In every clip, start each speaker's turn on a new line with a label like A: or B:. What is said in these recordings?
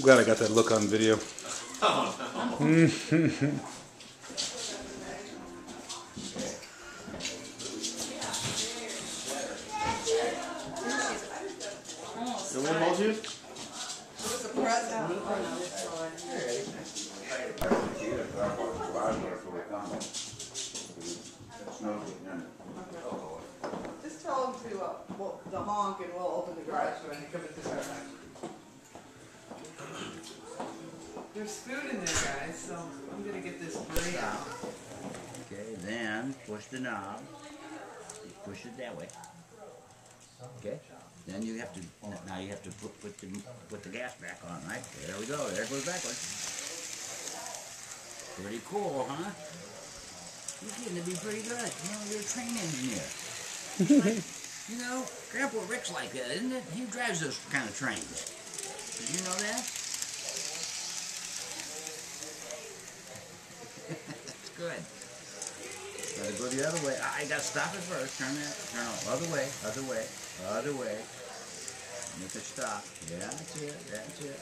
A: glad I got that look on video.
B: Oh, no.
C: You want me to hold you?
D: It was a present. Just tell them to, the honk and we'll open the garage door and come in this direction. There's food in there, guys, so I'm gonna get this burrito out.
E: Okay, then push the knob. You push it that way. Okay. Then you have to now you have to put the gas back on, right? There we go. There goes backward. Pretty cool, huh? You're getting to be pretty good. You know, you're a train engineer. You know, Grandpa Rick's like that, isn't it? He drives those kind of trains. Did you know that? That's good. Gotta go the other way. I gotta stop it first. Turn that. Turn off. Other way. Other way. Other way. Make it stop. Yeah, that's it. That's it.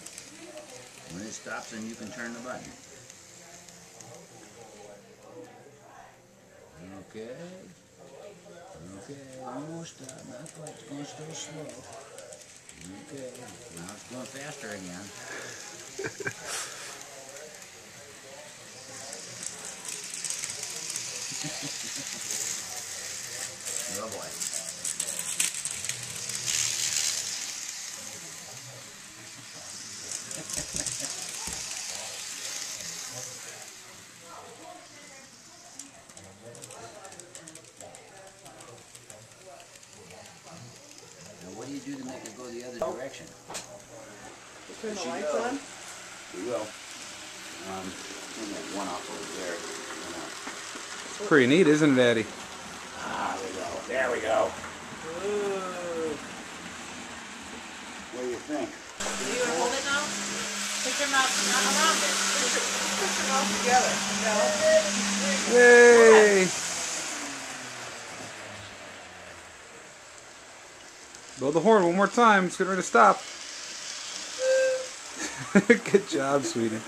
E: When it stops, then you can turn the button. Okay. Okay. Almost stop. Not quite. It's going still slow. Okay. Now it's going faster again. Oh boy. Now what do you do to make it go the other direction?
D: Turn the lights on?
E: We will. Turn that one off over there.
A: Pretty neat, isn't it, Eddie?
E: Ah, there we go. There we go.
D: Ooh.
E: What do you think?
F: Do you want to hold it now? Put your mouth not around it.
D: Push them all together. No.
A: Yay! Blow the horn one more time. It's getting ready to stop. Good job, sweetie.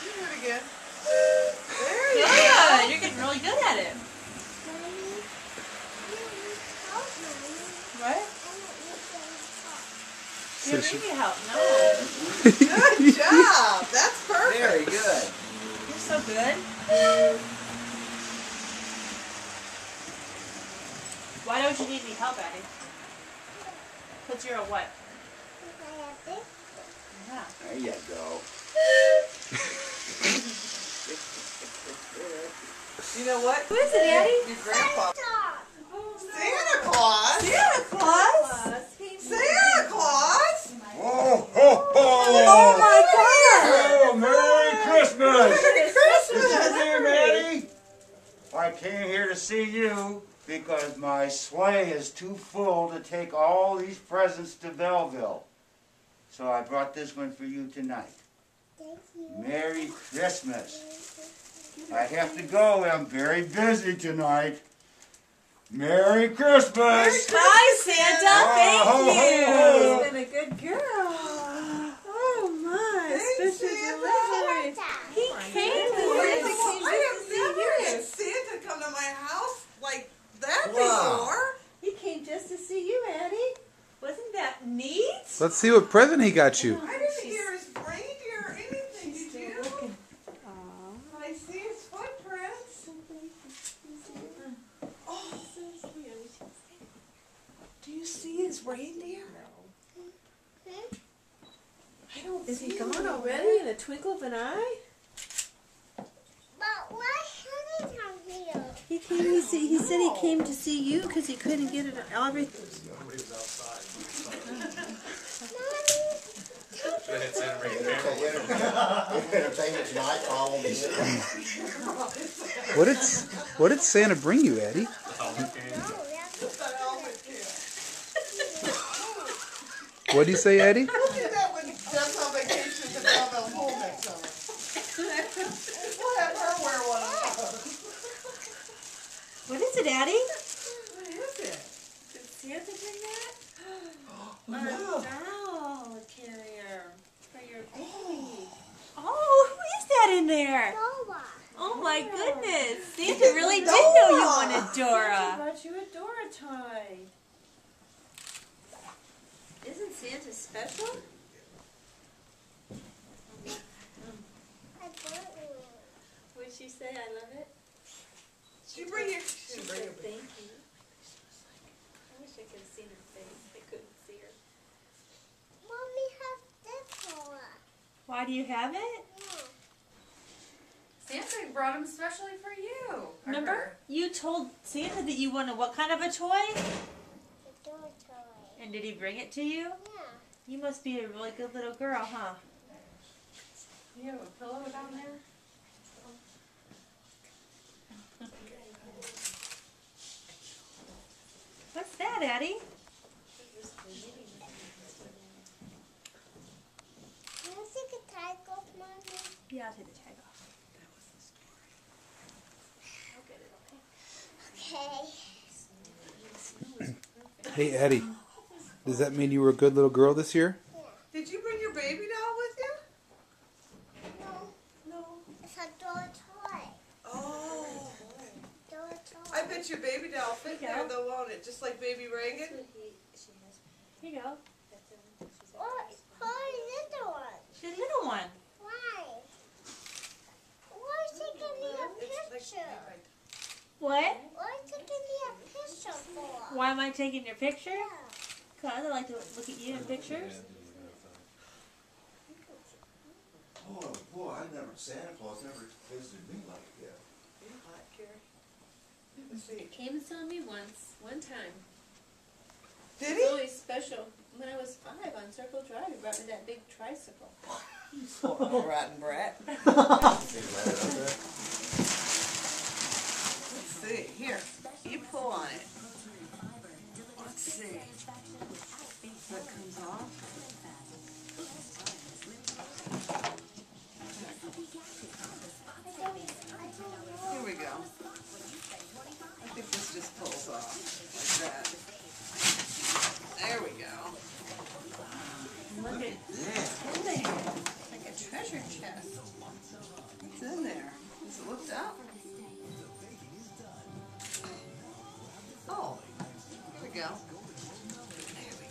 D: You do it again.
F: Good. You're getting really good at it. What? You don't need help. No.
D: Good job. That's perfect.
E: Very good.
F: You're so good. Why don't you need any help, Eddie? Because you're a what? Yeah.
E: There you go.
D: You know what?
F: Who is it, Eddie?
D: Your grandpa. Santa Claus?
F: Santa Claus?
D: Santa Claus?
E: Oh, ho, ho!
F: Oh my God!
E: Oh, Merry Christmas!
D: Merry Christmas!
E: Here, Maddie. I came here to see you because my sleigh is too full to take all these presents to Belleville. So I brought this one for you tonight.
G: Thank you.
E: Merry Christmas. I have to go. I'm very busy tonight. Merry Christmas!
F: Hi, Santa. Thank
E: Oh,
F: you.
E: oh,
F: He's been a good girl. Oh my!
D: Thanks,
F: Special
D: Santa.
F: delivery. He came to
D: I have never had Santa come to my house like that
E: Wow.
D: before.
F: He came just to see you, Eddie. Wasn't that neat?
A: Let's see what present he got you.
D: I didn't hear his reindeer or anything, did you?
F: Aw.
D: I see his footprints. Oh, do you see his reindeer? I don't
F: Is
D: see
F: he
D: him
F: gone already in a twinkle of an eye?
G: But why haven't I here?
F: He came. He said he came to see you because he couldn't get it. Everything.
E: Entertainment tonight, follow me.
A: What did Santa bring you, Eddie? What do you say, Eddie?
D: We'll do that when Jeff's on vacation to Belleville home next summer. We'll have her wear one of those.
F: What is it, Eddie?
D: What is it? It's
F: Santa bring that? A doll carrier for your baby. Oh, who is that in there?
G: Noah.
F: Oh my goodness. Santa really did know you wanted Dora.
D: brought you a Dora toy.
F: Isn't Santa special?
G: I bought you.
F: Would she say I love it?
D: She bring your.
F: She said thank you. I wish I could have seen her face. I couldn't see her.
G: Mommy has this Noah.
F: Why do you have it?
G: Yeah.
H: Santa brought him especially for you. Or
F: Remember?
H: her.
F: You told Santa that you wanted what kind of a toy?
G: The Dora toy.
F: And did he bring it to you?
G: Yeah.
F: You must be a really good little girl, huh?
H: You have a pillow down there?
F: What's that, Addie?
G: Can I take a tag off, Mommy?
F: Yeah, I'll take the tag off.
G: Okay.
A: Hey, Eddie. Does that mean you were a good little girl this year?
D: Did you bring your baby doll with you?
G: No,
D: No.
G: it's a Dora toy.
D: Oh.
G: Dora toy.
D: I bet your baby doll fit
F: Here you
D: there
F: go.
D: though, won't it? Just like baby Reagan?
F: Here you go.
G: Or little one.
F: She's a little one.
G: Why? Why is he giving me a picture?
F: What?
G: Why is he giving me a picture for?
F: Why am I taking your picture?
G: Yeah.
F: Because I like to look at you in pictures.
B: Oh boy, Santa Claus never visited me like that.
D: You're hot, Carrie. Let me see.
F: Came and saw me once, one time.
D: Did
F: It's
D: he?
F: always special. When I was 5 on Circle Drive, he brought me that big tricycle.
D: Oh, rotten brat.
B: Think about it, okay?
D: Let's see. Here. You pull on it. Let's see. That comes off. Here we go. I think this just pulls off like that. There we go.
F: Look at
D: What's in there? Like a treasure chest. What's in there? Does it lift up? Oh, here we go. There we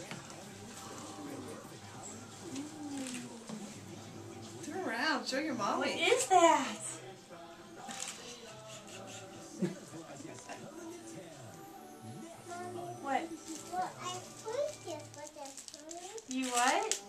D: go. Turn around, show your
F: what
D: mommy.
F: is that? What?
G: Well, I put this with this.
F: You what?